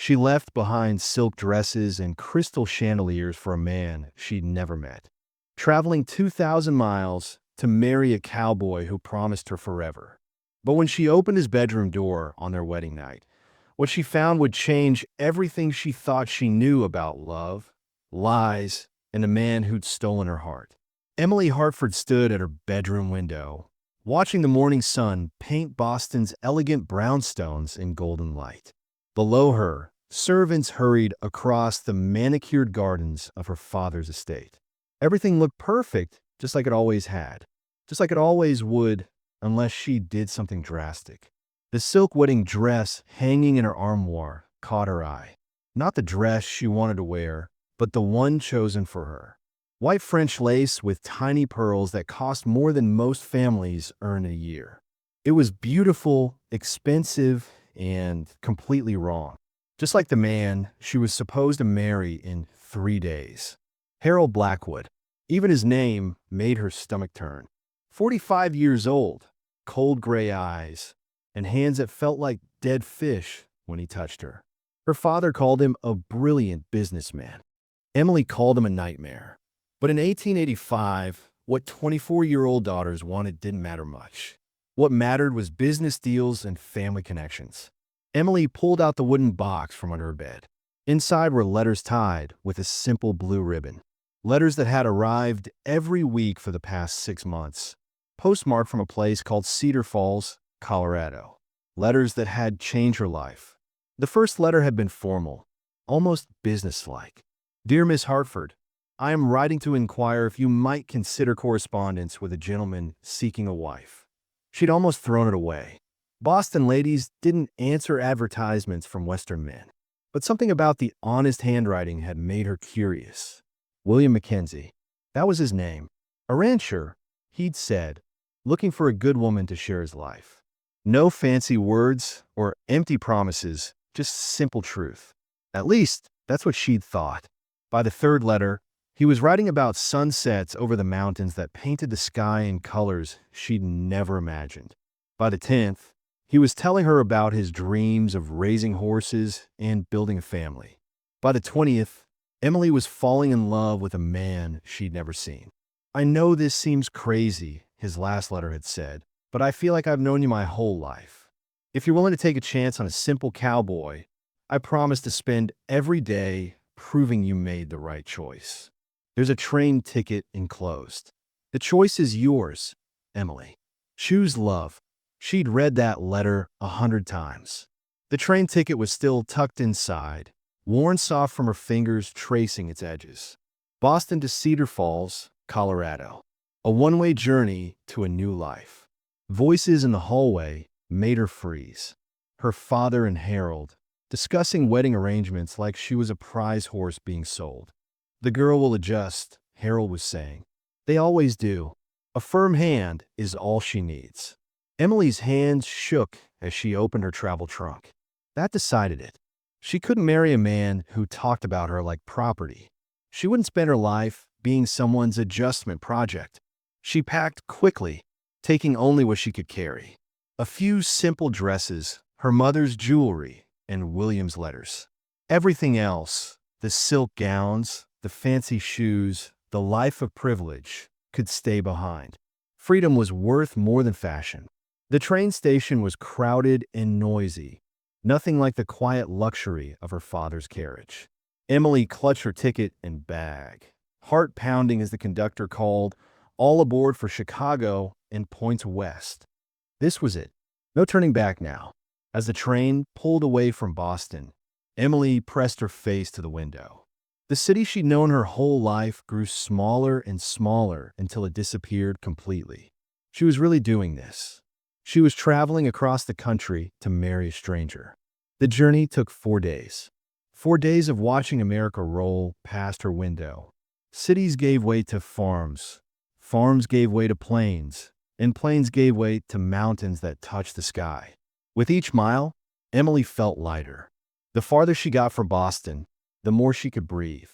She left behind silk dresses and crystal chandeliers for a man she'd never met, traveling 2,000 miles to marry a cowboy who promised her forever. But when she opened his bedroom door on their wedding night, what she found would change everything she thought she knew about love, lies, and a man who'd stolen her heart. Emily Hartford stood at her bedroom window, watching the morning sun paint Boston's elegant brownstones in golden light. Below her, servants hurried across the manicured gardens of her father's estate. Everything looked perfect, just like it always had, just like it always would, unless she did something drastic. The silk wedding dress hanging in her armoire caught her eye. Not the dress she wanted to wear, but the one chosen for her. White French lace with tiny pearls that cost more than most families earn a year. It was beautiful, expensive, and completely wrong. Just like the man she was supposed to marry in 3 days. Harold Blackwood. Even his name made her stomach turn. 45 years old, cold gray eyes, and hands that felt like dead fish when he touched her. Her father called him a brilliant businessman. Emily called him a nightmare. But in 1885, what 24-year-old daughters wanted didn't matter much. What mattered was business deals and family connections. Emily pulled out the wooden box from under her bed. Inside were letters tied with a simple blue ribbon. Letters that had arrived every week for the past 6 months. Postmarked from a place called Cedar Falls, Colorado. Letters that had changed her life. The first letter had been formal, almost businesslike. Dear Miss Hartford, I am writing to inquire if you might consider correspondence with a gentleman seeking a wife. She'd almost thrown it away. Boston ladies didn't answer advertisements from Western men. But something about the honest handwriting had made her curious. William Mackenzie. That was his name. A rancher, he'd said, looking for a good woman to share his life. No fancy words or empty promises, just simple truth. At least, that's what she'd thought. By the third letter, he was writing about sunsets over the mountains that painted the sky in colors she'd never imagined. By the 10th, he was telling her about his dreams of raising horses and building a family. By the 20th, Emily was falling in love with a man she'd never seen. I know this seems crazy, his last letter had said, but I feel like I've known you my whole life. If you're willing to take a chance on a simple cowboy, I promise to spend every day proving you made the right choice. There's a train ticket enclosed. The choice is yours, Emily. Choose love. She'd read that letter 100 times. The train ticket was still tucked inside, worn soft from her fingers tracing its edges. Boston to Cedar Falls, Colorado. A one-way journey to a new life. Voices in the hallway made her freeze. Her father and Harold, discussing wedding arrangements like she was a prize horse being sold. The girl will adjust, Harold was saying. They always do. A firm hand is all she needs. Emily's hands shook as she opened her travel trunk. That decided it. She couldn't marry a man who talked about her like property. She wouldn't spend her life being someone's adjustment project. She packed quickly, taking only what she could carry. A few simple dresses, her mother's jewelry, and William's letters. Everything else, the silk gowns, the fancy shoes, the life of privilege, could stay behind. Freedom was worth more than fashion. The train station was crowded and noisy, nothing like the quiet luxury of her father's carriage. Emily clutched her ticket and bag, heart pounding as the conductor called, all aboard for Chicago and points west. This was it. No turning back now. As the train pulled away from Boston, Emily pressed her face to the window. The city she'd known her whole life grew smaller and smaller until it disappeared completely. She was really doing this. She was traveling across the country to marry a stranger. The journey took 4 days. 4 days of watching America roll past her window. Cities gave way to farms. Farms gave way to plains. And plains gave way to mountains that touched the sky. With each mile, Emily felt lighter. The farther she got from Boston, the more she could breathe.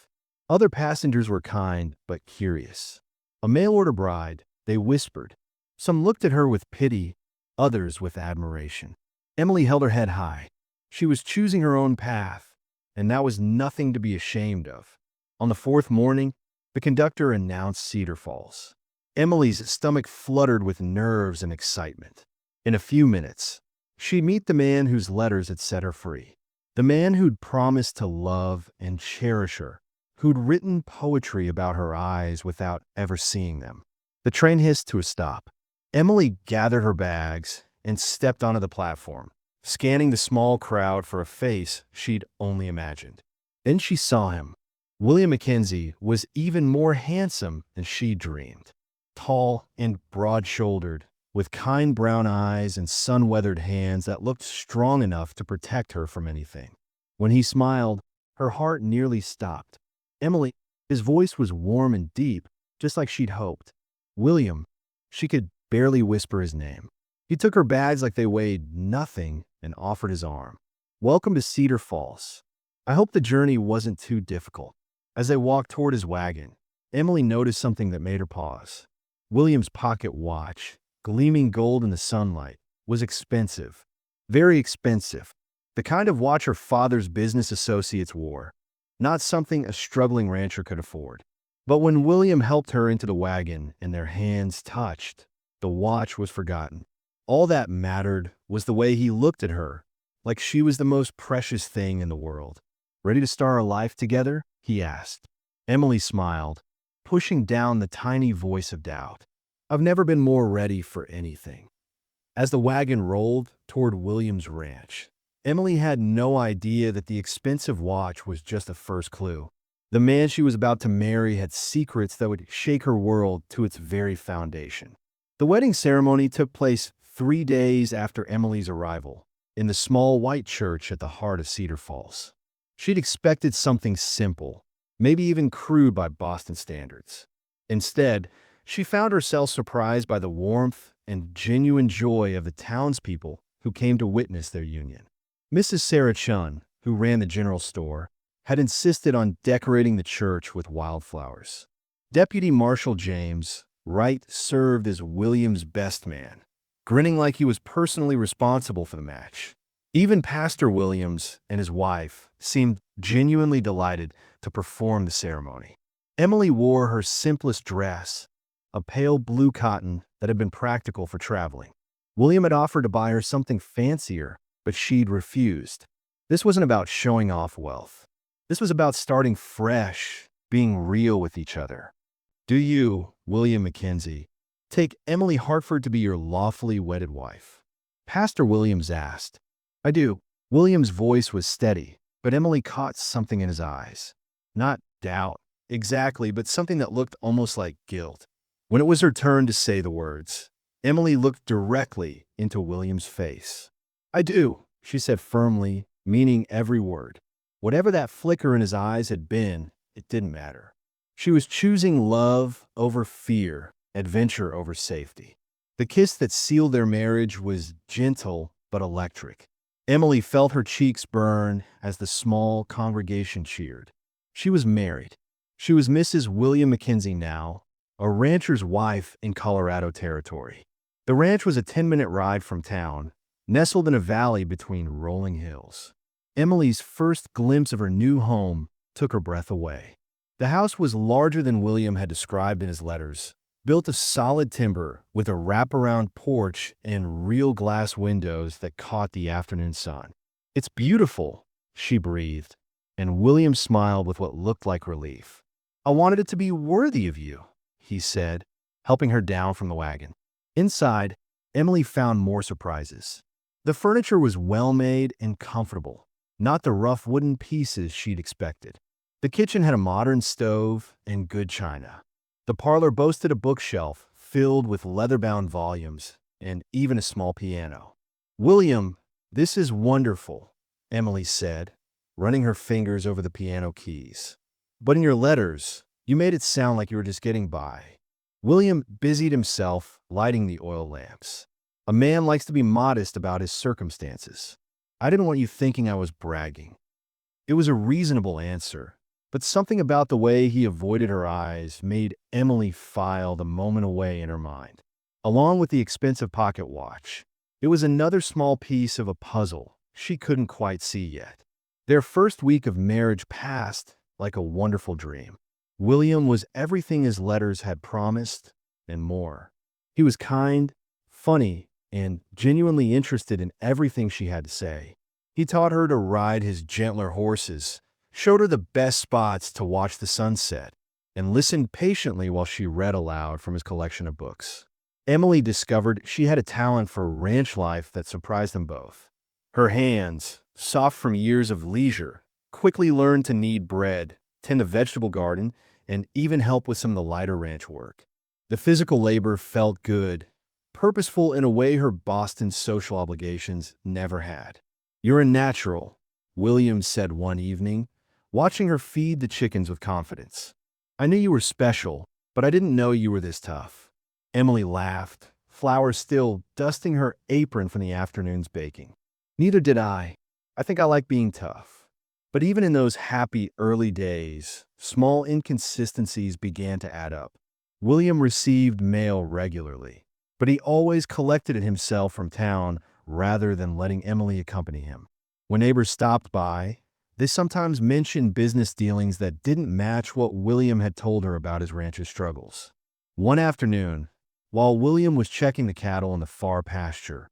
Other passengers were kind but curious. A mail-order bride, they whispered. Some looked at her with pity, others with admiration. Emily held her head high. She was choosing her own path, and that was nothing to be ashamed of. On the fourth morning, the conductor announced Cedar Falls. Emily's stomach fluttered with nerves and excitement. In a few minutes, she'd meet the man whose letters had set her free. The man who'd promised to love and cherish her, who'd written poetry about her eyes without ever seeing them. The train hissed to a stop. Emily gathered her bags and stepped onto the platform, scanning the small crowd for a face she'd only imagined. Then she saw him. William Mackenzie was even more handsome than she dreamed. Tall and broad-shouldered, with kind brown eyes and sun-weathered hands that looked strong enough to protect her from anything. When he smiled, her heart nearly stopped. Emily, his voice was warm and deep, just like she'd hoped. William, she could barely whisper his name. He took her bags like they weighed nothing and offered his arm. "Welcome to Cedar Falls. I hope the journey wasn't too difficult." As they walked toward his wagon, Emily noticed something that made her pause. William's pocket watch, gleaming gold in the sunlight, was expensive. Very expensive. The kind of watch her father's business associates wore. Not something a struggling rancher could afford. But when William helped her into the wagon and their hands touched, the watch was forgotten. All that mattered was the way he looked at her, like she was the most precious thing in the world. "Ready to start our life together?" he asked. Emily smiled, pushing down the tiny voice of doubt. "I've never been more ready for anything." As the wagon rolled toward William's ranch, Emily had no idea that the expensive watch was just a first clue. The man she was about to marry had secrets that would shake her world to its very foundation. The wedding ceremony took place 3 days after Emily's arrival, in the small white church at the heart of Cedar Falls. She'd expected something simple, maybe even crude by Boston standards. Instead, she found herself surprised by the warmth and genuine joy of the townspeople who came to witness their union. Mrs. Sarah Chun, who ran the general store, had insisted on decorating the church with wildflowers. Deputy Marshal James Wright served as William's best man, grinning like he was personally responsible for the match. Even Pastor Williams and his wife seemed genuinely delighted to perform the ceremony. Emily wore her simplest dress, a pale blue cotton that had been practical for traveling. William had offered to buy her something fancier, but she'd refused. This wasn't about showing off wealth. This was about starting fresh, being real with each other. "Do you, William Mackenzie, take Emily Hartford to be your lawfully wedded wife?" Pastor Williams asked. "I do." William's voice was steady, but Emily caught something in his eyes. Not doubt, exactly, but something that looked almost like guilt. When it was her turn to say the words, Emily looked directly into William's face. "I do," she said firmly, meaning every word. Whatever that flicker in his eyes had been, it didn't matter. She was choosing love over fear, adventure over safety. The kiss that sealed their marriage was gentle but electric. Emily felt her cheeks burn as the small congregation cheered. She was married. She was Mrs. William Mackenzie now, a rancher's wife in Colorado Territory. The ranch was a 10-minute ride from town, nestled in a valley between rolling hills. Emily's first glimpse of her new home took her breath away. The house was larger than William had described in his letters, built of solid timber with a wraparound porch and real glass windows that caught the afternoon sun. "It's beautiful," she breathed, and William smiled with what looked like relief. "I wanted it to be worthy of you," he said, helping her down from the wagon. Inside, Emily found more surprises. The furniture was well-made and comfortable, not the rough wooden pieces she'd expected. The kitchen had a modern stove and good china. The parlor boasted a bookshelf filled with leather-bound volumes and even a small piano. "William, this is wonderful," Emily said, running her fingers over the piano keys. "But in your letters, you made it sound like you were just getting by." William busied himself lighting the oil lamps. "A man likes to be modest about his circumstances. I didn't want you thinking I was bragging." It was a reasonable answer, but something about the way he avoided her eyes made Emily file the moment away in her mind. Along with the expensive pocket watch, it was another small piece of a puzzle she couldn't quite see yet. Their first week of marriage passed like a wonderful dream. William was everything his letters had promised and more. He was kind, funny, and genuinely interested in everything she had to say. He taught her to ride his gentler horses, showed her the best spots to watch the sunset, and listened patiently while she read aloud from his collection of books. Emily discovered she had a talent for ranch life that surprised them both. Her hands, soft from years of leisure, quickly learned to knead bread, tend a vegetable garden, and even help with some of the lighter ranch work. The physical labor felt good, purposeful in a way her Boston social obligations never had. "You're a natural," William said one evening, watching her feed the chickens with confidence. "I knew you were special, but I didn't know you were this tough." Emily laughed, flour still dusting her apron from the afternoon's baking. "Neither did I. I think I like being tough." But even in those happy early days, small inconsistencies began to add up. William received mail regularly, but he always collected it himself from town rather than letting Emily accompany him. When neighbors stopped by, they sometimes mentioned business dealings that didn't match what William had told her about his ranch's struggles. One afternoon, while William was checking the cattle in the far pasture,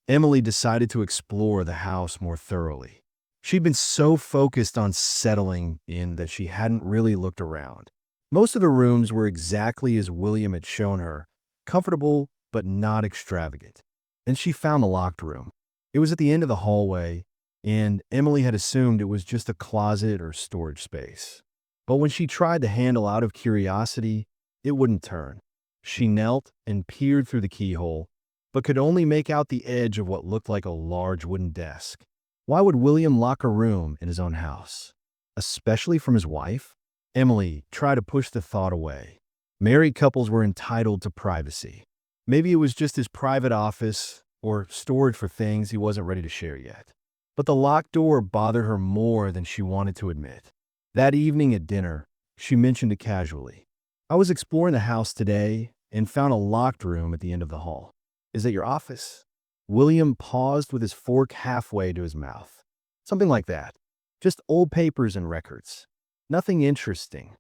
Emily decided to explore the house more thoroughly. She'd been so focused on settling in that she hadn't really looked around. Most of the rooms were exactly as William had shown her, comfortable but not extravagant. And she found the locked room. It was at the end of the hallway, and Emily had assumed it was just a closet or storage space. But when she tried the handle out of curiosity, it wouldn't turn. She knelt and peered through the keyhole, but could only make out the edge of what looked like a large wooden desk. Why would William lock a room in his own house? Especially from his wife? Emily tried to push the thought away. Married couples were entitled to privacy. Maybe it was just his private office or storage for things he wasn't ready to share yet. But the locked door bothered her more than she wanted to admit. That evening at dinner, she mentioned it casually. "I was exploring the house today and found a locked room at the end of the hall. Is that your office?" William paused with his fork halfway to his mouth. "Something like that. Just old papers and records. Nothing interesting.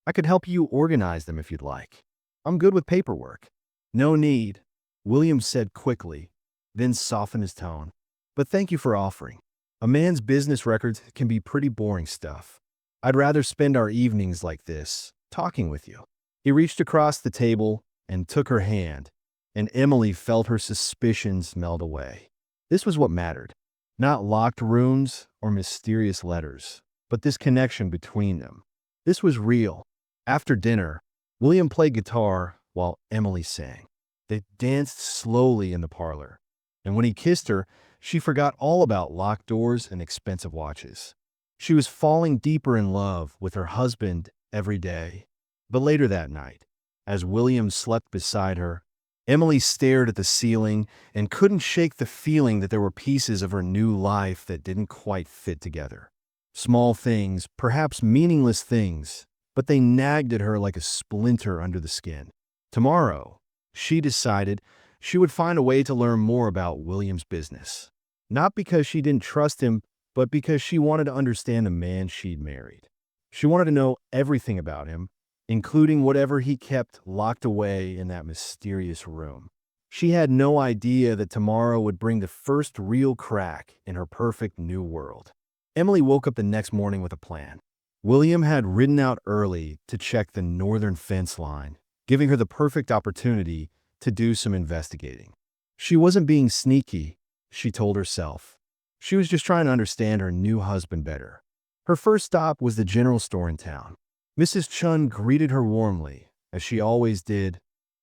I could help you organize them if you'd like. I'm good with paperwork." "No need," William said quickly, then softened his tone. "But thank you for offering. A man's business records can be pretty boring stuff. I'd rather spend our evenings like this, talking with you." He reached across the table and took her hand, and Emily felt her suspicions melt away. This was what mattered. Not locked rooms or mysterious letters, but this connection between them. This was real. After dinner, William played guitar while Emily sang. They danced slowly in the parlor, and when he kissed her, she forgot all about locked doors and expensive watches. She was falling deeper in love with her husband every day. But later that night, as William slept beside her, Emily stared at the ceiling and couldn't shake the feeling that there were pieces of her new life that didn't quite fit together. Small things, perhaps meaningless things, but they nagged at her like a splinter under the skin. Tomorrow, she decided she would find a way to learn more about William's business. Not because she didn't trust him, but because she wanted to understand the man she'd married. She wanted to know everything about him, including whatever he kept locked away in that mysterious room. She had no idea that tomorrow would bring the first real crack in her perfect new world. Emily woke up the next morning with a plan. William had ridden out early to check the northern fence line, giving her the perfect opportunity to do some investigating. She wasn't being sneaky, she told herself. She was just trying to understand her new husband better. Her first stop was the general store in town. Mrs. Chun greeted her warmly, as she always did,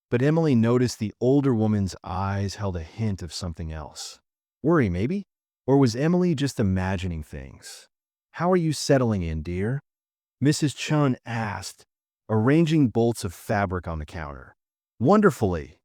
but Emily noticed the older woman's eyes held a hint of something else. Worry, maybe? Or was Emily just imagining things? "How are you settling in, dear?" Mrs. Chun asked, arranging bolts of fabric on the counter. "Wonderfully,"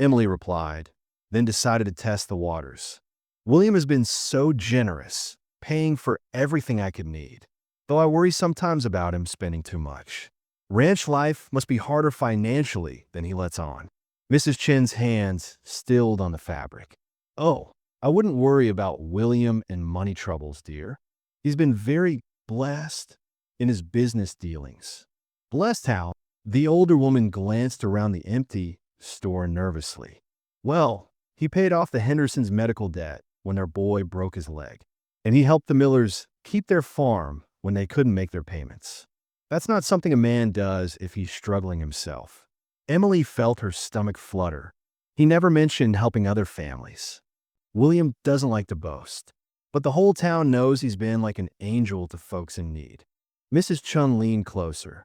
Emily replied, then decided to test the waters. "William has been so generous, paying for everything I could need. Though I worry sometimes about him spending too much. Ranch life must be harder financially than he lets on." Mrs. Chin's hands stilled on the fabric. "Oh, I wouldn't worry about William and money troubles, dear. He's been very blessed in his business dealings. Blessed how? The older woman glanced around the empty store nervously. Well, he paid off the Hendersons' medical debt when their boy broke his leg, and he helped the Millers keep their farm when they couldn't make their payments. That's not something a man does if he's struggling himself. Emily felt her stomach flutter. He never mentioned helping other families. William doesn't like to boast, but the whole town knows he's been like an angel to folks in need. Mrs. Chun leaned closer.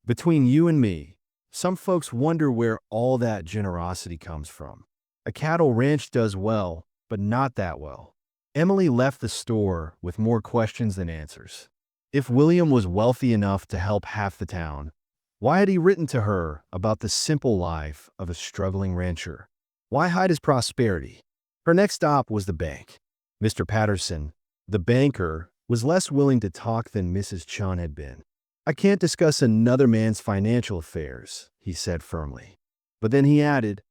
Between you and me, some folks wonder where all that generosity comes from. A cattle ranch does well, but not that well. Emily left the store with more questions than answers. If William was wealthy enough to help half the town, why had he written to her about the simple life of a struggling rancher? Why hide his prosperity? Her next stop was the bank. Mr. Patterson, the banker, was less willing to talk than Mrs. Chun had been. I can't discuss another man's financial affairs, he said firmly. But then he added,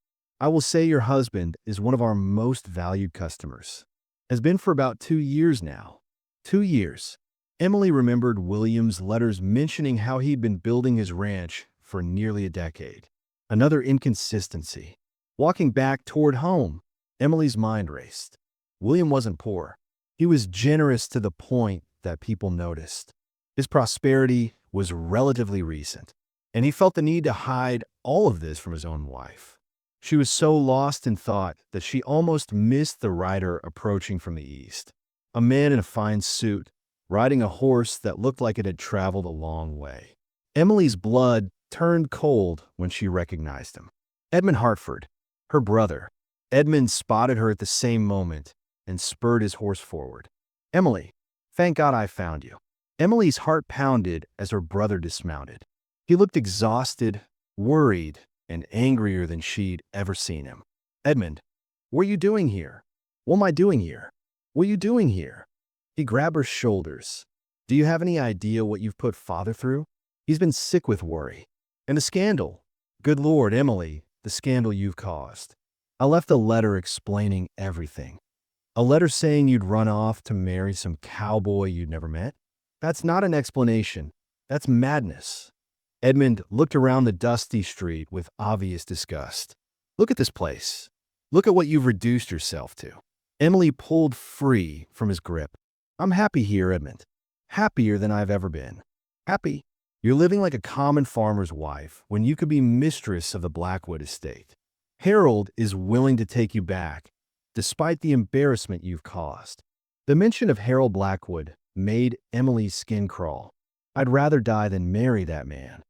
I will say your husband is one of our most valued customers. Has been for about 2 years now. 2 years. Emily remembered William's letters mentioning how he'd been building his ranch for nearly a decade. Another inconsistency. Walking back toward home, Emily's mind raced. William wasn't poor. He was generous to the point that people noticed. His prosperity was relatively recent, and he felt the need to hide all of this from his own wife. She was so lost in thought that she almost missed the rider approaching from the east. A man in a fine suit, riding a horse that looked like it had traveled a long way. Emily's blood turned cold when she recognized him. Edmund Hartford, her brother. Edmund spotted her at the same moment and spurred his horse forward. Emily, thank God I found you. Emily's heart pounded as her brother dismounted. He looked exhausted, worried, and angrier than she'd ever seen him. Edmund, what are you doing here? What am I doing here? What are you doing here? He grabbed her shoulders. Do you have any idea what you've put Father through? He's been sick with worry. And the scandal. Good Lord, Emily, the scandal you've caused. I left a letter explaining everything. A letter saying you'd run off to marry some cowboy you'd never met? That's not an explanation. That's madness. Edmund looked around the dusty street with obvious disgust. Look at this place. Look at what you've reduced yourself to. Emily pulled free from his grip. I'm happy here, Edmund. Happier than I've ever been. Happy? You're living like a common farmer's wife when you could be mistress of the Blackwood estate. Harold is willing to take you back, despite the embarrassment you've caused. The mention of Harold Blackwood made Emily's skin crawl. I'd rather die than marry that man.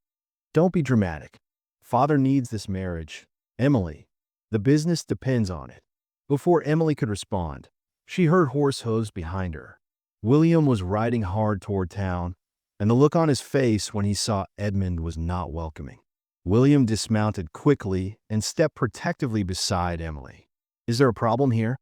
Don't be dramatic. Father needs this marriage. Emily, the business depends on it. Before Emily could respond, she heard horse hooves behind her. William was riding hard toward town, and the look on his face when he saw Edmund was not welcoming. William dismounted quickly and stepped protectively beside Emily. Is there a problem here?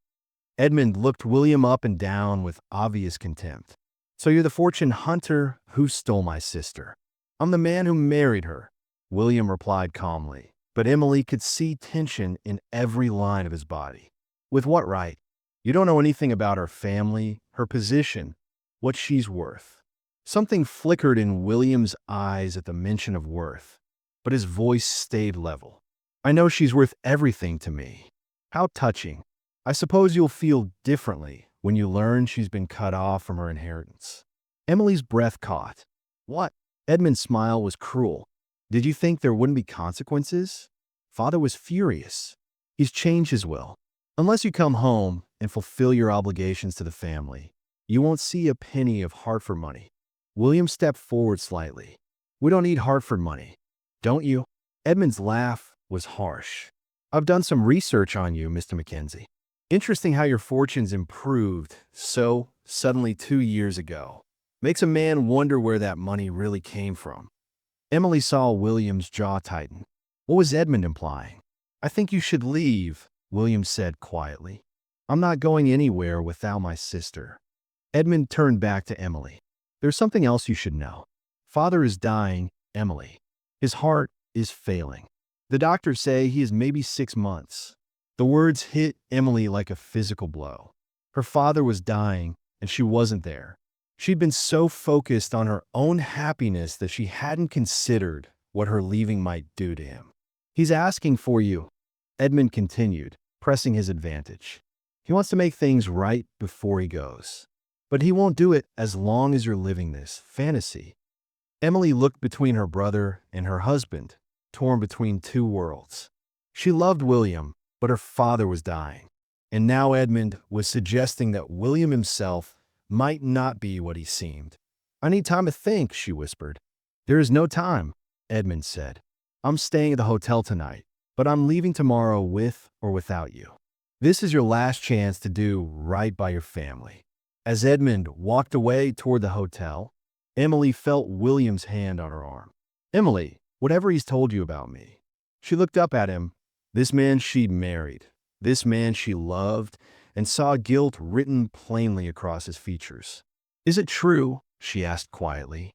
Edmund looked William up and down with obvious contempt. So you're the fortune hunter who stole my sister. I'm the man who married her, William replied calmly, but Emily could see tension in every line of his body. With what right? You don't know anything about her family, her position, what she's worth. Something flickered in William's eyes at the mention of worth, but his voice stayed level. I know she's worth everything to me. How touching. I suppose you'll feel differently when you learn she's been cut off from her inheritance. Emily's breath caught. What? Edmund's smile was cruel. Did you think there wouldn't be consequences? Father was furious. He's changed his will. Unless you come home and fulfill your obligations to the family, you won't see a penny of Hartford money. William stepped forward slightly. We don't need Hartford money. Don't you? Edmund's laugh was harsh. I've done some research on you, Mr. Mackenzie. Interesting how your fortunes improved so suddenly 2 years ago. Makes a man wonder where that money really came from. Emily saw William's jaw tighten. What was Edmund implying? I think you should leave, William said quietly. I'm not going anywhere without my sister. Edmund turned back to Emily. There's something else you should know. Father is dying, Emily. His heart is failing. The doctors say he is maybe 6 months. The words hit Emily like a physical blow. Her father was dying, and she wasn't there. She'd been so focused on her own happiness that she hadn't considered what her leaving might do to him. "He's asking for you," Edmund continued, pressing his advantage. "He wants to make things right before he goes. But he won't do it as long as you're living this fantasy." Emily looked between her brother and her husband, torn between two worlds. She loved William, but her father was dying. And now Edmund was suggesting that William himself might not be what he seemed. "I need time to think," she whispered. "There is no time," Edmund said. "I'm staying at the hotel tonight, but I'm leaving tomorrow with or without you. This is your last chance to do right by your family." As Edmund walked away toward the hotel, Emily felt William's hand on her arm. "Emily, whatever he's told you about me." She looked up at him. This man she'd married, this man she loved, and saw guilt written plainly across his features. "Is it true?" she asked quietly.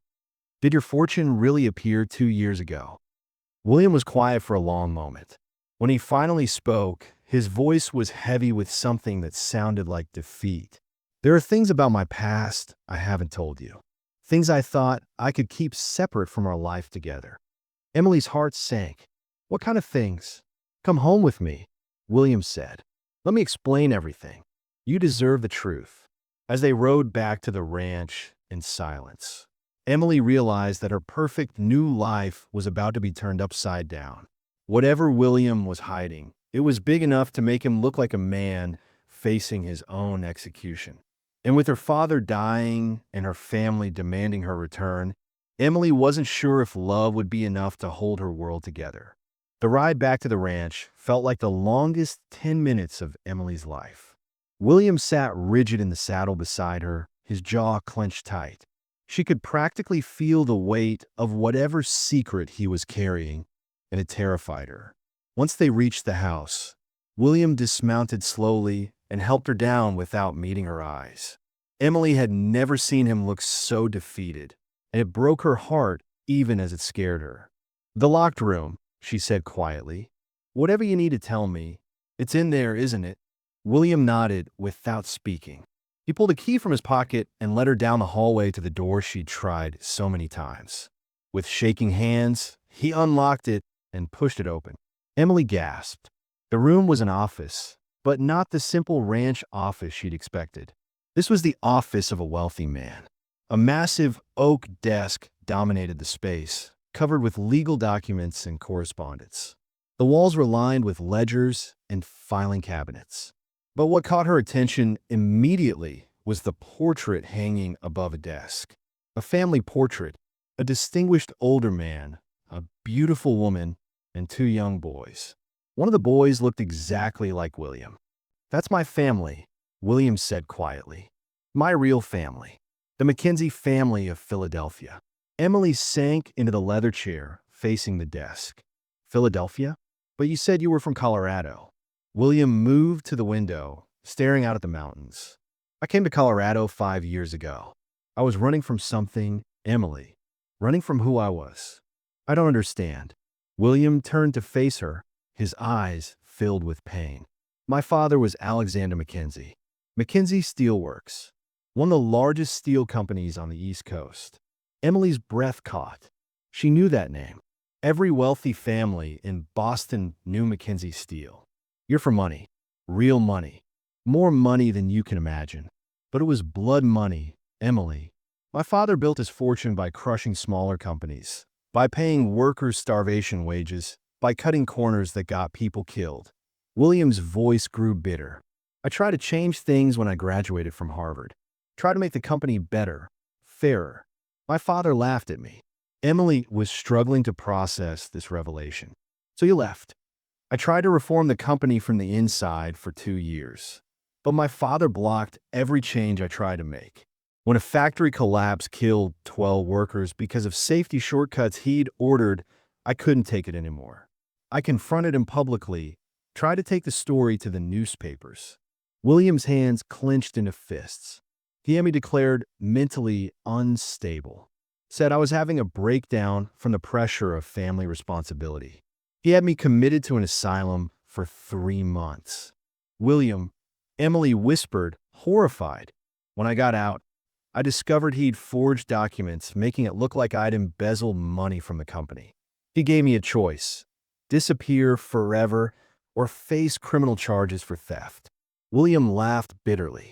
"Did your fortune really appear 2 years ago?" William was quiet for a long moment. When he finally spoke, his voice was heavy with something that sounded like defeat. "There are things about my past I haven't told you. Things I thought I could keep separate from our life together." Emily's heart sank. "What kind of things?" "Come home with me," William said. "Let me explain everything. You deserve the truth." As they rode back to the ranch in silence, Emily realized that her perfect new life was about to be turned upside down. Whatever William was hiding, it was big enough to make him look like a man facing his own execution. And with her father dying and her family demanding her return, Emily wasn't sure if love would be enough to hold her world together. The ride back to the ranch felt like the longest 10 minutes of Emily's life. William sat rigid in the saddle beside her, his jaw clenched tight. She could practically feel the weight of whatever secret he was carrying, and it terrified her. Once they reached the house, William dismounted slowly and helped her down without meeting her eyes. Emily had never seen him look so defeated, and it broke her heart even as it scared her. "The locked room," she said quietly. "Whatever you need to tell me, it's in there, isn't it?" William nodded without speaking. He pulled a key from his pocket and led her down the hallway to the door she'd tried so many times. With shaking hands, he unlocked it and pushed it open. Emily gasped. The room was an office, but not the simple ranch office she'd expected. This was the office of a wealthy man. A massive oak desk dominated the space, covered with legal documents and correspondence. The walls were lined with ledgers and filing cabinets. But what caught her attention immediately was the portrait hanging above a desk. A family portrait, a distinguished older man, a beautiful woman, and two young boys. One of the boys looked exactly like William. "That's my family," William said quietly. "My real family. The Mackenzie family of Philadelphia." Emily sank into the leather chair facing the desk. "Philadelphia? But you said you were from Colorado." William moved to the window, staring out at the mountains. "I came to Colorado 5 years ago. I was running from something, Emily. Running from who I was." "I don't understand." William turned to face her, his eyes filled with pain. "My father was Alexander Mackenzie. Mackenzie Steelworks, one of the largest steel companies on the East Coast." Emily's breath caught. She knew that name. Every wealthy family in Boston knew Mackenzie Steel. "You're for money. Real money. More money than you can imagine." "But it was blood money, Emily. My father built his fortune by crushing smaller companies, by paying workers starvation wages, by cutting corners that got people killed." William's voice grew bitter. "I tried to change things when I graduated from Harvard. Tried to make the company better, fairer. My father laughed at me." Emily was struggling to process this revelation. "So you left." "I tried to reform the company from the inside for 2 years. But my father blocked every change I tried to make. When a factory collapse killed 12 workers because of safety shortcuts he'd ordered, I couldn't take it anymore. I confronted him publicly, tried to take the story to the newspapers." William's hands clenched into fists. He had me declared mentally unstable. Said I was having a breakdown from the pressure of family responsibility. He had me committed to an asylum for 3 months. "William," Emily whispered, horrified. "When I got out, I discovered he'd forged documents, making it look like I'd embezzled money from the company. He gave me a choice: disappear forever or face criminal charges for theft. William laughed bitterly.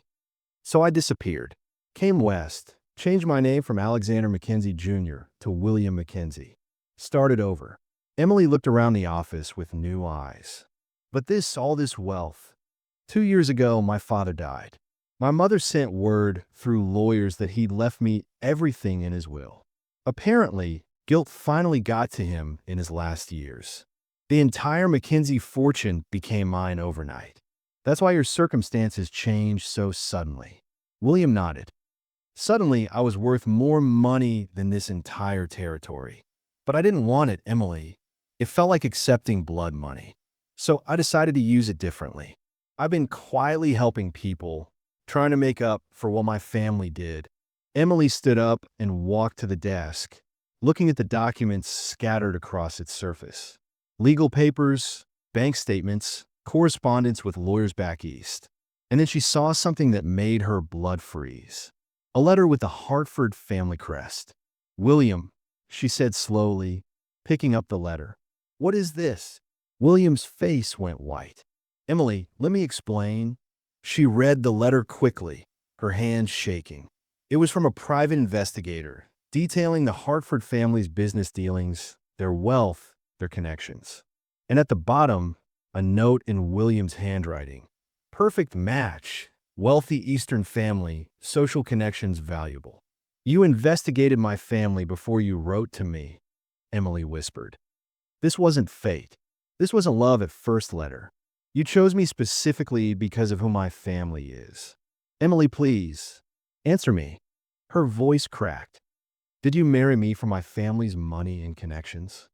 So I disappeared, came west, changed my name from Alexander Mackenzie Jr. to William Mackenzie. Started over. Emily looked around the office with new eyes. But all this wealth. 2 years ago, my father died. My mother sent word through lawyers that he'd left me everything in his will. Apparently, guilt finally got to him in his last years. The entire Mackenzie fortune became mine overnight. That's why your circumstances changed so suddenly. William nodded. Suddenly, I was worth more money than this entire territory. But I didn't want it, Emily. It felt like accepting blood money. So I decided to use it differently. I've been quietly helping people, trying to make up for what my family did. Emily stood up and walked to the desk, looking at the documents scattered across its surface. Legal papers, bank statements, correspondence with lawyers back east. And then she saw something that made her blood freeze. A letter with the Hartford family crest. "William," she said slowly, picking up the letter. "What is this?" William's face went white. "Emily, let me explain." She read the letter quickly, her hands shaking. It was from a private investigator, detailing the Hartford family's business dealings, their wealth, their connections. And at the bottom, a note in William's handwriting. "Perfect match. Wealthy Eastern family, social connections valuable." "You investigated my family before you wrote to me," Emily whispered. "This wasn't fate. This wasn't love at first letter. You chose me specifically because of who my family is. Emily, please, answer me." Her voice cracked. "Did you marry me for my family's money and connections?"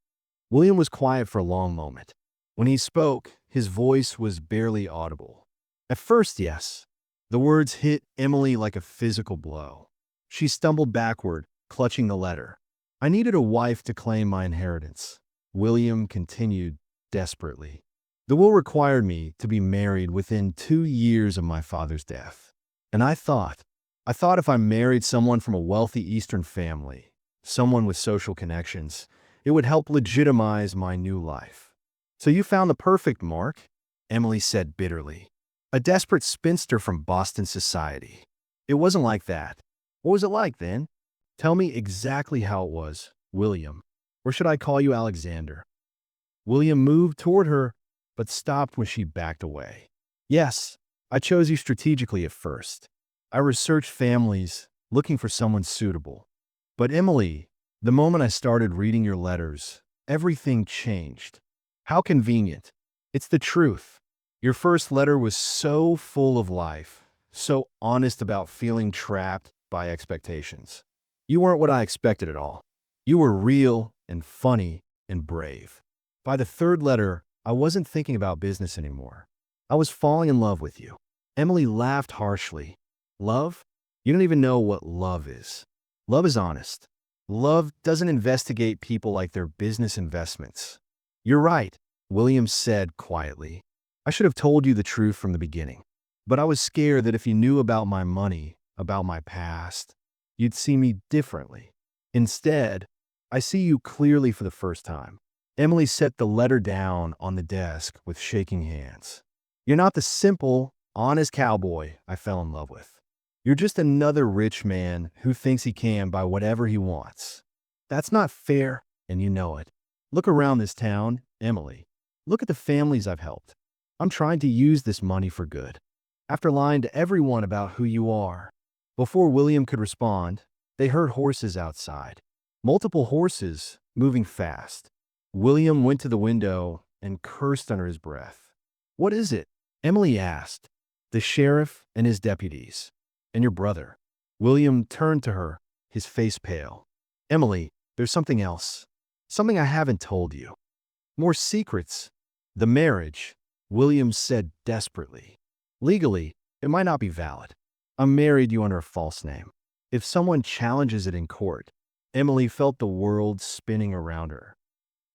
William was quiet for a long moment. When he spoke, his voice was barely audible. "At first, yes." The words hit Emily like a physical blow. She stumbled backward, clutching the letter. "I needed a wife to claim my inheritance," William continued desperately. "The will required me to be married within 2 years of my father's death. And I thought if I married someone from a wealthy Eastern family, someone with social connections, it would help legitimize my new life." "So you found the perfect mark," Emily said bitterly. "A desperate spinster from Boston society." "It wasn't like that." "What was it like then?" "Tell me exactly how it was, William. Or should I call you Alexander?" William moved toward her, but stopped when she backed away. "Yes, I chose you strategically at first. I researched families, looking for someone suitable. But Emily, the moment I started reading your letters, everything changed." "How convenient." "It's the truth. Your first letter was so full of life, so honest about feeling trapped by expectations. You weren't what I expected at all. You were real and funny and brave. By the third letter, I wasn't thinking about business anymore. I was falling in love with you." Emily laughed harshly. "Love? You don't even know what love is. Love is honest. Love doesn't investigate people like they're business investments." "You're right," William said quietly. "I should have told you the truth from the beginning. But I was scared that if you knew about my money, about my past, you'd see me differently. Instead, I see you clearly for the first time." Emily set the letter down on the desk with shaking hands. "You're not the simple, honest cowboy I fell in love with. You're just another rich man who thinks he can buy whatever he wants. That's not fair, and you know it. Look around this town, Emily. Look at the families I've helped. I'm trying to use this money for good. After lying to everyone about who you are." Before William could respond, they heard horses outside. Multiple horses, moving fast. William went to the window and cursed under his breath. "What is it?" Emily asked. "The sheriff and his deputies. And your brother." William turned to her, his face pale. "Emily, there's something else. Something I haven't told you. More secrets. The marriage," William said desperately. "Legally, it might not be valid. I married you under a false name. If someone challenges it in court." Emily felt the world spinning around her.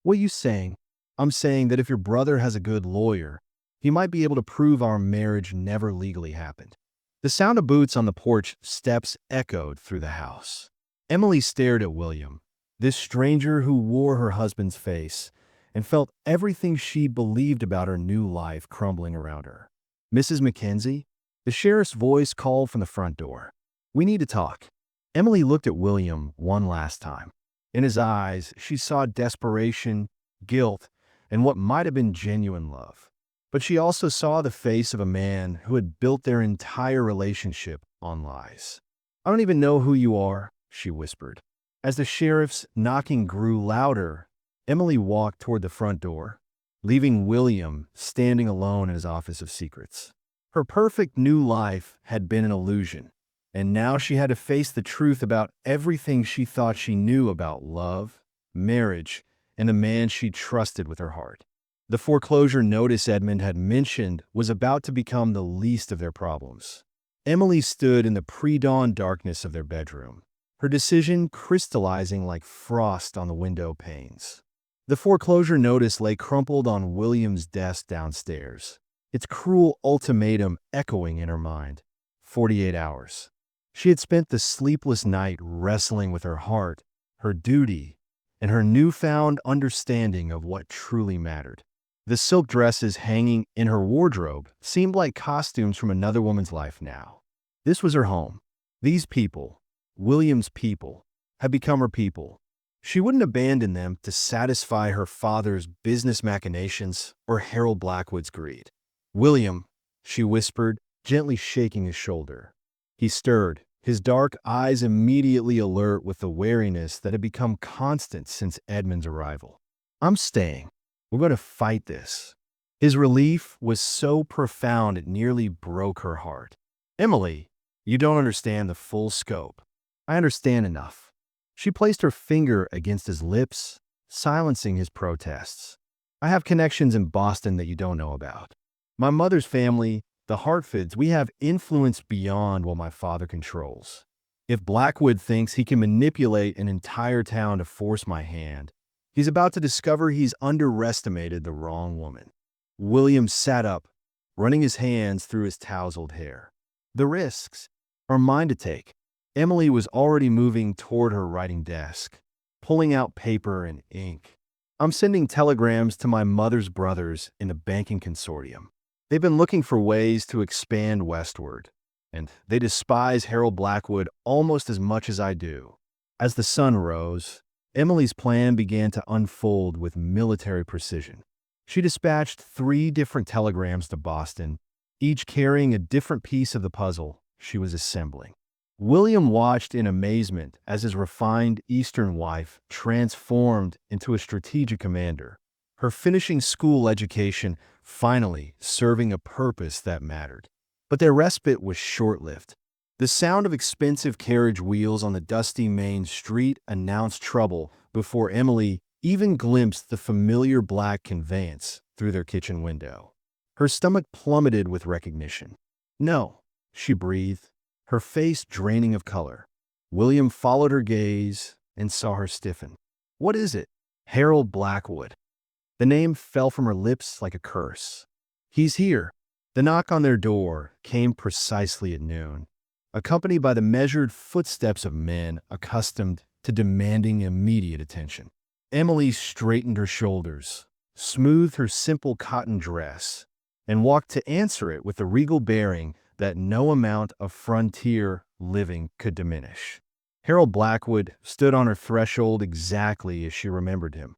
"What are you saying?" "I'm saying that if your brother has a good lawyer, he might be able to prove our marriage never legally happened. The sound of boots on the porch steps echoed through the house. Emily stared at William, this stranger who wore her husband's face, and felt everything she believed about her new life crumbling around her. "Mrs. Mackenzie?" The sheriff's voice called from the front door. "We need to talk." Emily looked at William one last time. In his eyes, she saw desperation, guilt, and what might have been genuine love. But she also saw the face of a man who had built their entire relationship on lies. "I don't even know who you are," she whispered. As the sheriff's knocking grew louder, Emily walked toward the front door, leaving William standing alone in his office of secrets. Her perfect new life had been an illusion, and now she had to face the truth about everything she thought she knew about love, marriage, and the man she trusted with her heart. The foreclosure notice Edmund had mentioned was about to become the least of their problems. Emily stood in the pre-dawn darkness of their bedroom, her decision crystallizing like frost on the window panes. The foreclosure notice lay crumpled on William's desk downstairs, its cruel ultimatum echoing in her mind. 48 hours. She had spent the sleepless night wrestling with her heart, her duty, and her newfound understanding of what truly mattered. The silk dresses hanging in her wardrobe seemed like costumes from another woman's life now. This was her home. These people, William's people, had become her people. She wouldn't abandon them to satisfy her father's business machinations or Harold Blackwood's greed. "William," she whispered, gently shaking his shoulder. He stirred, his dark eyes immediately alert with the wariness that had become constant since Edmund's arrival. "I'm staying. We're going to fight this." His relief was so profound it nearly broke her heart. "Emily, you don't understand the full scope." "I understand enough." She placed her finger against his lips, silencing his protests. "I have connections in Boston that you don't know about. My mother's family, the Hartfords, we have influence beyond what my father controls. If Blackwood thinks he can manipulate an entire town to force my hand, he's about to discover he's underestimated the wrong woman." William sat up, running his hands through his tousled hair. "The risks are mine to take." Emily was already moving toward her writing desk, pulling out paper and ink. "I'm sending telegrams to my mother's brothers in the banking consortium. They've been looking for ways to expand westward, and they despise Harold Blackwood almost as much as I do." As the sun rose, Emily's plan began to unfold with military precision. She dispatched 3 different telegrams to Boston, each carrying a different piece of the puzzle she was assembling. William watched in amazement as his refined Eastern wife transformed into a strategic commander, her finishing school education finally serving a purpose that mattered. But their respite was short-lived. The sound of expensive carriage wheels on the dusty main street announced trouble before Emily even glimpsed the familiar black conveyance through their kitchen window. Her stomach plummeted with recognition. "No," she breathed, her face draining of color. William followed her gaze and saw her stiffen. "What is it?" "Harold Blackwood." The name fell from her lips like a curse. "He's here." The knock on their door came precisely at noon, accompanied by the measured footsteps of men accustomed to demanding immediate attention. Emily straightened her shoulders, smoothed her simple cotton dress, and walked to answer it with the regal bearing that no amount of frontier living could diminish. Harold Blackwood stood on her threshold exactly as she remembered him,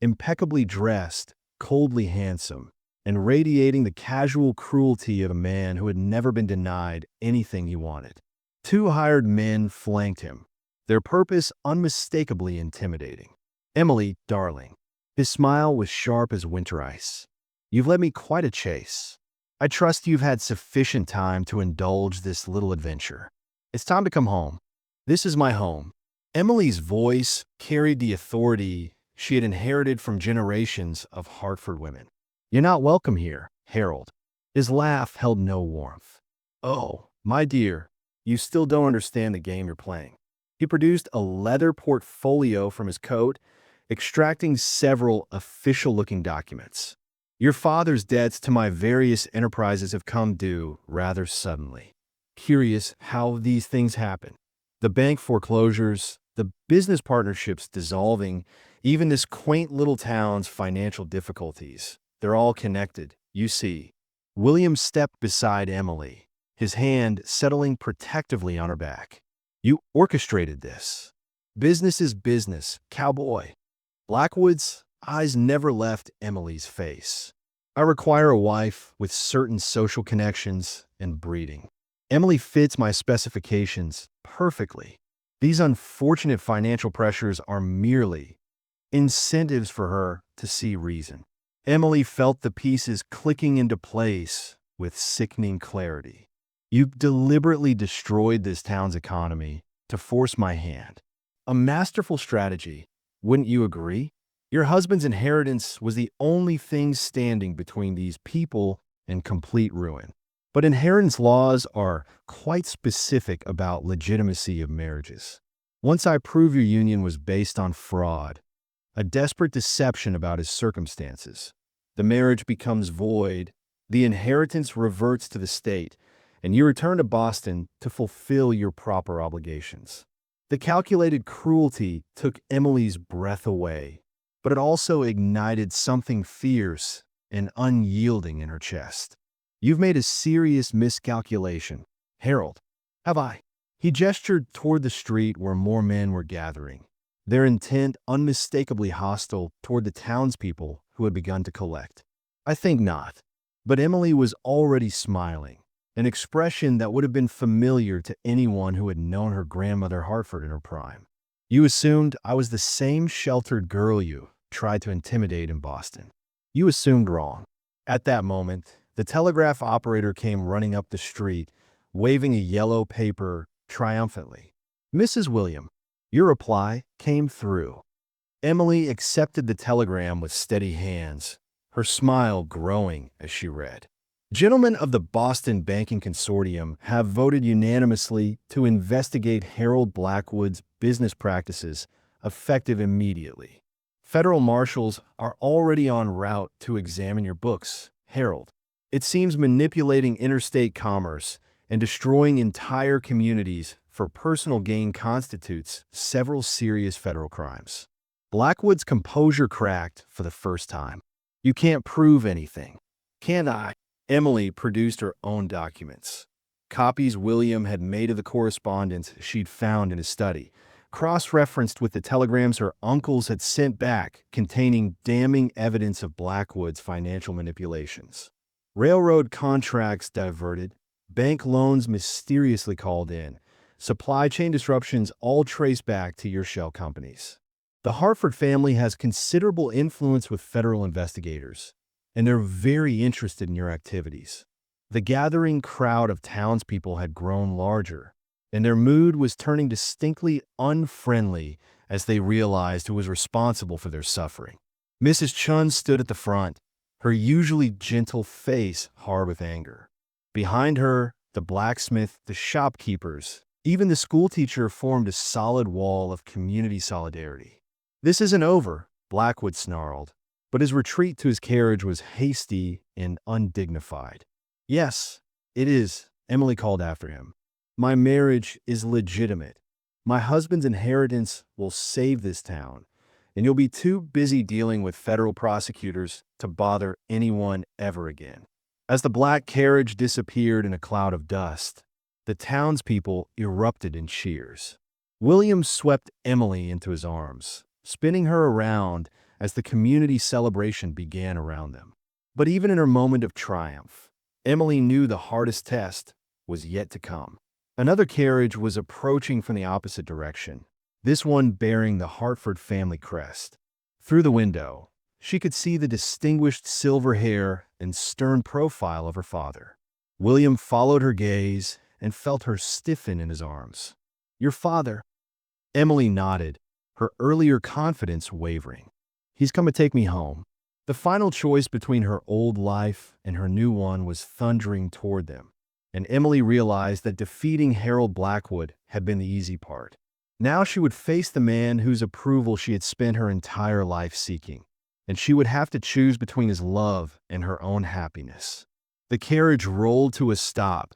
impeccably dressed, coldly handsome, and radiating the casual cruelty of a man who had never been denied anything he wanted. 2 hired men flanked him, their purpose unmistakably intimidating. "Emily, darling." His smile was sharp as winter ice. "You've led me quite a chase. I trust you've had sufficient time to indulge this little adventure. It's time to come home. This is my home." Emily's voice carried the authority she had inherited from generations of Hartford women. "You're not welcome here, Harold." His laugh held no warmth. "Oh, my dear, you still don't understand the game you're playing." He produced a leather portfolio from his coat, extracting several official-looking documents. "Your father's debts to my various enterprises have come due rather suddenly. curious how these things happen. The bank foreclosures, the business partnerships dissolving, even this quaint little town's financial difficulties. They're all connected, you see. William stepped beside Emily, his hand settling protectively on her back. You orchestrated this. Business is business, cowboy. Blackwood's eyes never left Emily's face. I require a wife with certain social connections and breeding. Emily fits my specifications perfectly. These unfortunate financial pressures are merely incentives for her to see reason. Emily felt the pieces clicking into place with sickening clarity. You deliberately destroyed this town's economy to force my hand. A masterful strategy, wouldn't you agree? Your husband's inheritance was the only thing standing between these people and complete ruin. But inheritance laws are quite specific about legitimacy of marriages. Once I prove your union was based on fraud, a desperate deception about his circumstances, the marriage becomes void, the inheritance reverts to the state, and you return to Boston to fulfill your proper obligations. The calculated cruelty took Emily's breath away, but it also ignited something fierce and unyielding in her chest. You've made a serious miscalculation, Harold. Have I? He gestured toward the street where more men were gathering, their intent unmistakably hostile toward the townspeople who had begun to collect. I think not. But Emily was already smiling, an expression that would have been familiar to anyone who had known her grandmother Hartford in her prime. You assumed I was the same sheltered girl you tried to intimidate in Boston. You assumed wrong. At that moment, the telegraph operator came running up the street, waving a yellow paper triumphantly. Mrs. William, your reply came through. Emily accepted the telegram with steady hands, her smile growing as she read. Gentlemen of the Boston Banking Consortium have voted unanimously to investigate Harold Blackwood's business practices effective immediately. Federal marshals are already en route to examine your books, Harold. It seems manipulating interstate commerce and destroying entire communities for personal gain constitutes several serious federal crimes. Blackwood's composure cracked for the first time. You can't prove anything. Can't I? Emily produced her own documents. Copies William had made of the correspondence she'd found in his study, cross-referenced with the telegrams her uncles had sent back containing damning evidence of Blackwood's financial manipulations. Railroad contracts diverted, bank loans mysteriously called in, supply chain disruptions all traced back to your shell companies. The Hartford family has considerable influence with federal investigators, and they're very interested in your activities. The gathering crowd of townspeople had grown larger, and their mood was turning distinctly unfriendly as they realized who was responsible for their suffering. Mrs. Chun stood at the front, her usually gentle face hard with anger. Behind her, the blacksmith, the shopkeepers, even the schoolteacher formed a solid wall of community solidarity. This isn't over, Blackwood snarled, but his retreat to his carriage was hasty and undignified. Yes, it is, Emily called after him. My marriage is legitimate. My husband's inheritance will save this town, and you'll be too busy dealing with federal prosecutors to bother anyone ever again. As the black carriage disappeared in a cloud of dust, the townspeople erupted in cheers. William swept Emily into his arms, spinning her around as the community celebration began around them. But even in her moment of triumph, Emily knew the hardest test was yet to come. Another carriage was approaching from the opposite direction, this one bearing the Hartford family crest. Through the window, she could see the distinguished silver hair and stern profile of her father. William followed her gaze and felt her stiffen in his arms. Your father? Emily nodded, her earlier confidence wavering. He's come to take me home. The final choice between her old life and her new one was thundering toward them, and Emily realized that defeating Harold Blackwood had been the easy part. Now she would face the man whose approval she had spent her entire life seeking, and she would have to choose between his love and her own happiness. The carriage rolled to a stop,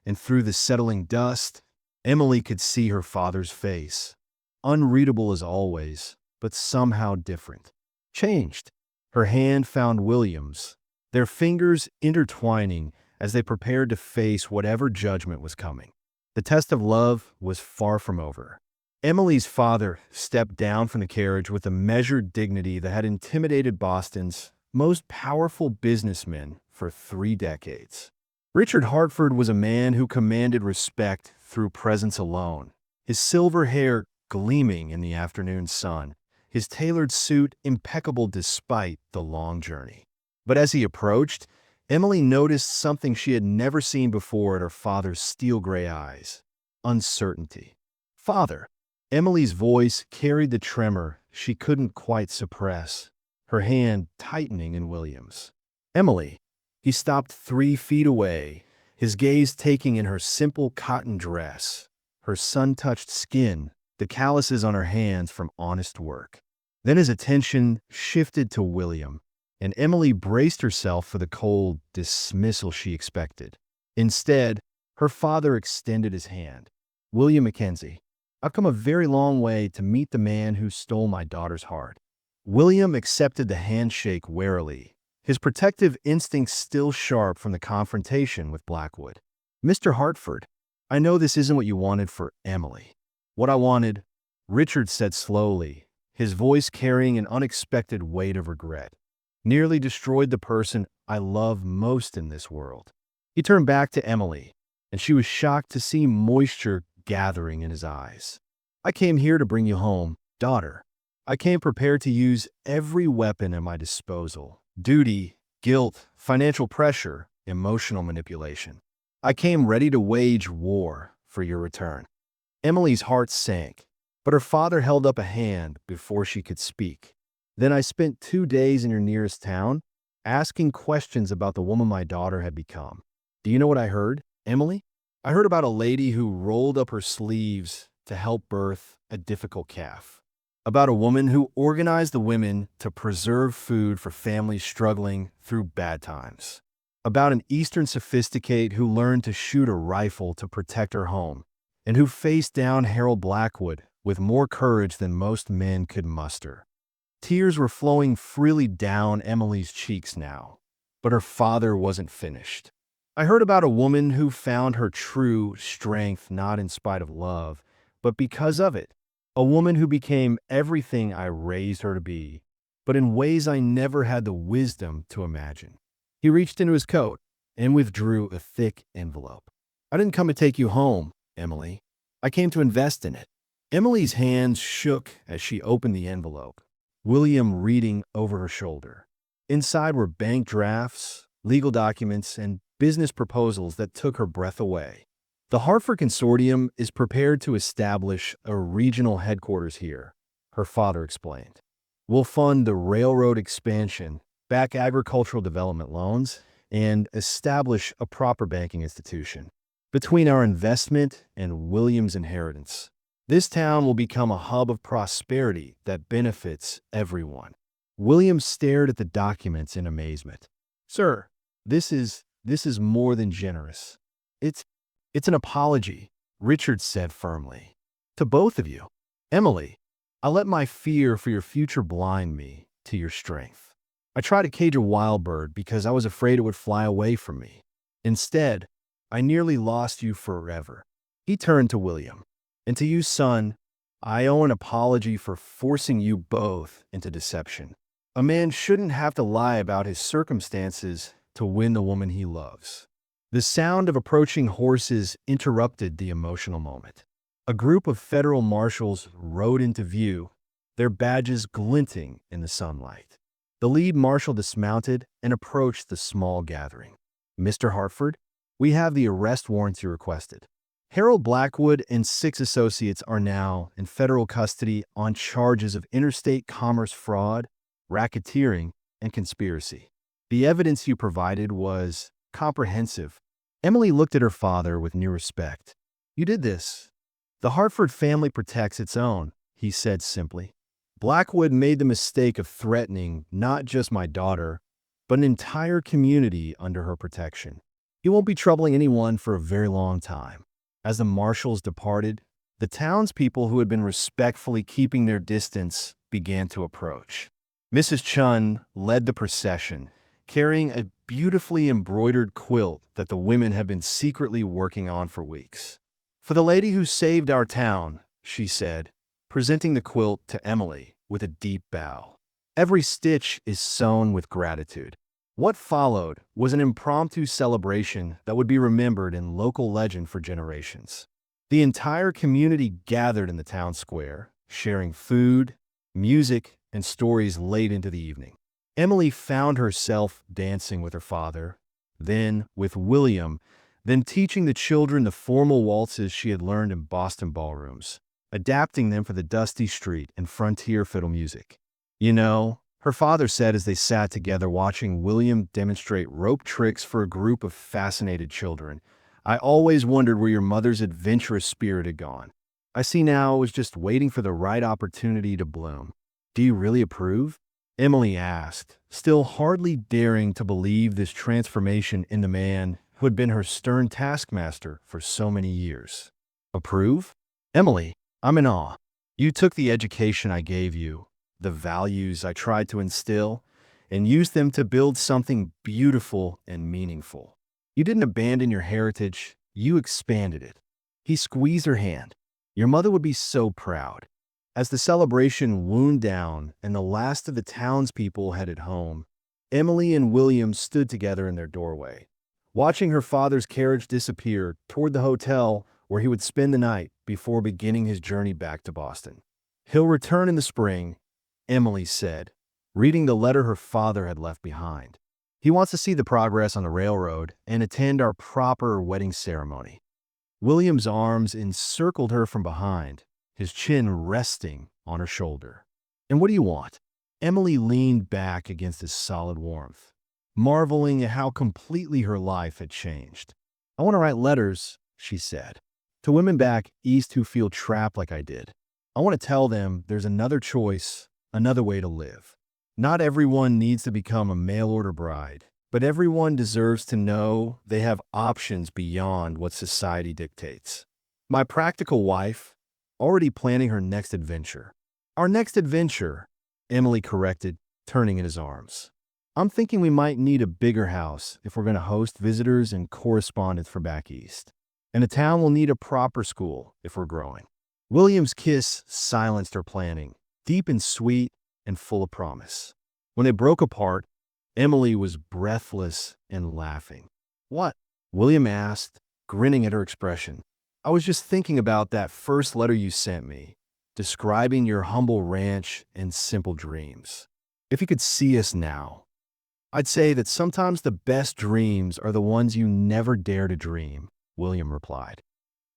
and through the settling dust, Emily could see her father's face. Unreadable as always, but somehow different. Changed. Her hand found William's, their fingers intertwining as they prepared to face whatever judgment was coming. The test of love was far from over. Emily's father stepped down from the carriage with a measured dignity that had intimidated Boston's most powerful businessmen for 3 decades. Richard Hartford was a man who commanded respect through presence alone, his silver hair gleaming in the afternoon sun, his tailored suit impeccable despite the long journey. But as he approached, Emily noticed something she had never seen before in her father's steel-gray eyes: uncertainty. "Father." Emily's voice carried the tremor she couldn't quite suppress, her hand tightening in William's. "Emily." He stopped 3 feet away, his gaze taking in her simple cotton dress, her sun-touched skin, the calluses on her hands from honest work. Then his attention shifted to William, and Emily braced herself for the cold dismissal she expected. Instead, her father extended his hand. "William Mackenzie, I've come a very long way to meet the man who stole my daughter's heart." William accepted the handshake warily, his protective instincts still sharp from the confrontation with Blackwood. "Mr. Hartford, I know this isn't what you wanted for Emily." "What I wanted," Richard said slowly, his voice carrying an unexpected weight of regret, "nearly destroyed the person I love most in this world." He turned back to Emily, and she was shocked to see moisture gathering in his eyes. "I came here to bring you home, daughter. I came prepared to use every weapon at my disposal: duty, guilt, financial pressure, emotional manipulation. I came ready to wage war for your return." Emily's heart sank, but her father held up a hand before she could speak. "Then I spent 2 days in your nearest town, asking questions about the woman my daughter had become. Do you know what I heard, Emily? I heard about a lady who rolled up her sleeves to help birth a difficult calf. About a woman who organized the women to preserve food for families struggling through bad times. About an Eastern sophisticate who learned to shoot a rifle to protect her home, and who faced down Harold Blackwood with more courage than most men could muster." Tears were flowing freely down Emily's cheeks now, but her father wasn't finished. "I heard about a woman who found her true strength not in spite of love, but because of it. A woman who became everything I raised her to be, but in ways I never had the wisdom to imagine." He reached into his coat and withdrew a thick envelope. "I didn't come to take you home, Emily. I came to invest in it." Emily's hands shook as she opened the envelope, William reading over her shoulder. Inside were bank drafts, legal documents, and business proposals that took her breath away. "The Hartford Consortium is prepared to establish a regional headquarters here," her father explained. "We'll fund the railroad expansion, back agricultural development loans, and establish a proper banking institution. Between our investment and William's inheritance, this town will become a hub of prosperity that benefits everyone." William stared at the documents in amazement. "Sir, this is more than generous. It's an apology," Richard said firmly. "To both of you. Emily, I let my fear for your future blind me to your strength. I tried to cage a wild bird because I was afraid it would fly away from me. Instead, I nearly lost you forever." He turned to William. "And to you, son, I owe an apology for forcing you both into deception. A man shouldn't have to lie about his circumstances to win the woman he loves." The sound of approaching horses interrupted the emotional moment. A group of federal marshals rode into view, their badges glinting in the sunlight. The lead marshal dismounted and approached the small gathering. "Mr. Hartford, we have the arrest warrants you requested. Harold Blackwood and 6 associates are now in federal custody on charges of interstate commerce fraud, racketeering, and conspiracy. The evidence you provided was comprehensive." Emily looked at her father with new respect. "You did this. The Hartford family protects its own," he said simply. "Blackwood made the mistake of threatening not just my daughter, but an entire community under her protection. He won't be troubling anyone for a very long time." As the marshals departed, the townspeople who had been respectfully keeping their distance began to approach. Mrs. Chun led the procession, carrying a beautifully embroidered quilt that the women had been secretly working on for weeks. "For the lady who saved our town," she said, presenting the quilt to Emily with a deep bow. Every stitch is sewn with gratitude. What followed was an impromptu celebration that would be remembered in local legend for generations. The entire community gathered in the town square, sharing food, music, and stories late into the evening. Emily found herself dancing with her father, then with William, then teaching the children the formal waltzes she had learned in Boston ballrooms, adapting them for the dusty street and frontier fiddle music. "You know," her father said as they sat together watching William demonstrate rope tricks for a group of fascinated children, "I always wondered where your mother's adventurous spirit had gone. I see now it was just waiting for the right opportunity to bloom." "Do you really approve?" Emily asked, still hardly daring to believe this transformation in the man who had been her stern taskmaster for so many years. "Approve? Emily, I'm in awe. You took the education I gave you, the values I tried to instill, and used them to build something beautiful and meaningful. You didn't abandon your heritage, you expanded it." He squeezed her hand. "Your mother would be so proud." As the celebration wound down and the last of the townspeople headed home, Emily and William stood together in their doorway, watching her father's carriage disappear toward the hotel where he would spend the night before beginning his journey back to Boston. "He'll return in the spring," Emily said, reading the letter her father had left behind. "He wants to see the progress on the railroad and attend our proper wedding ceremony." William's arms encircled her from behind, his chin resting on her shoulder. "And what do you want?" Emily leaned back against his solid warmth, marveling at how completely her life had changed. "I want to write letters," she said, "to women back east who feel trapped like I did. I want to tell them there's another choice, another way to live. Not everyone needs to become a mail-order bride, but everyone deserves to know they have options beyond what society dictates." My practical wife, already planning her next adventure. "Our next adventure," Emily corrected, turning in his arms. "I'm thinking we might need a bigger house if we're going to host visitors and correspondents for back east. And the town will need a proper school if we're growing." William's kiss silenced her planning, deep and sweet and full of promise. When they broke apart, Emily was breathless and laughing. "What?" William asked, grinning at her expression. "I was just thinking about that first letter you sent me, describing your humble ranch and simple dreams. If you could see us now, I'd say that sometimes the best dreams are the ones you never dare to dream," William replied.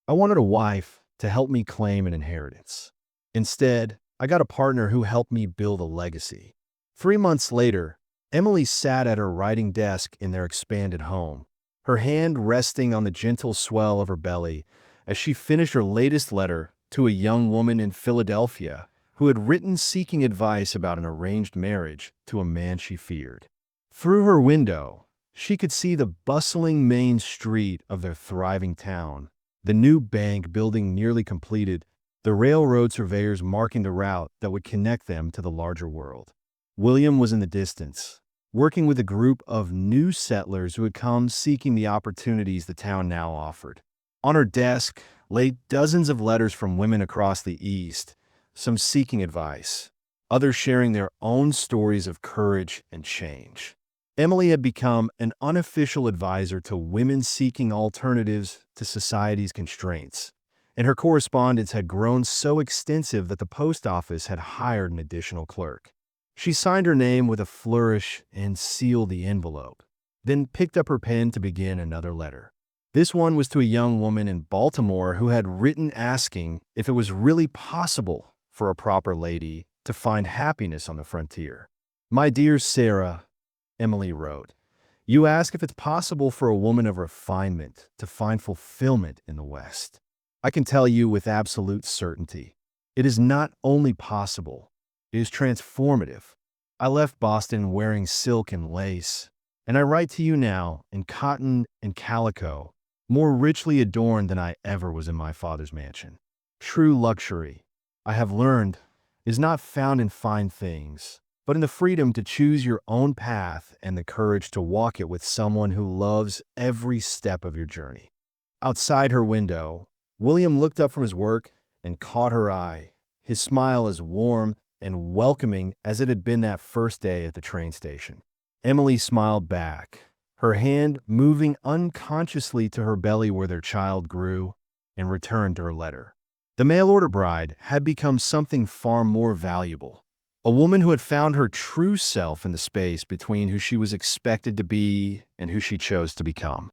"I wanted a wife to help me claim an inheritance. Instead, I got a partner who helped me build a legacy." 3 months later, Emily sat at her writing desk in their expanded home, her hand resting on the gentle swell of her belly as she finished her latest letter to a young woman in Philadelphia who had written seeking advice about an arranged marriage to a man she feared. Through her window, she could see the bustling main street of their thriving town, the new bank building nearly completed, the railroad surveyors marking the route that would connect them to the larger world. William was in the distance, working with a group of new settlers who had come seeking the opportunities the town now offered. On her desk lay dozens of letters from women across the East, some seeking advice, others sharing their own stories of courage and change. Emily had become an unofficial advisor to women seeking alternatives to society's constraints, and her correspondence had grown so extensive that the post office had hired an additional clerk. She signed her name with a flourish and sealed the envelope, then picked up her pen to begin another letter. This one was to a young woman in Baltimore who had written asking if it was really possible for a proper lady to find happiness on the frontier. "My dear Sarah," Emily wrote, "you ask if it's possible for a woman of refinement to find fulfillment in the West. I can tell you with absolute certainty, it is not only possible, it is transformative. I left Boston wearing silk and lace, And I write to you now in cotton and calico, more richly adorned than I ever was in my father's mansion. True luxury, I have learned, is not found in fine things, but in the freedom to choose your own path and the courage to walk it with someone who loves every step of your journey. Outside her window, William looked up from his work and caught her eye, his smile as warm and welcoming as it had been that first day at the train station. Emily smiled back, her hand moving unconsciously to her belly where their child grew, and returned to her letter. The mail-order bride had become something far more valuable, a woman who had found her true self in the space between who she was expected to be and who she chose to become.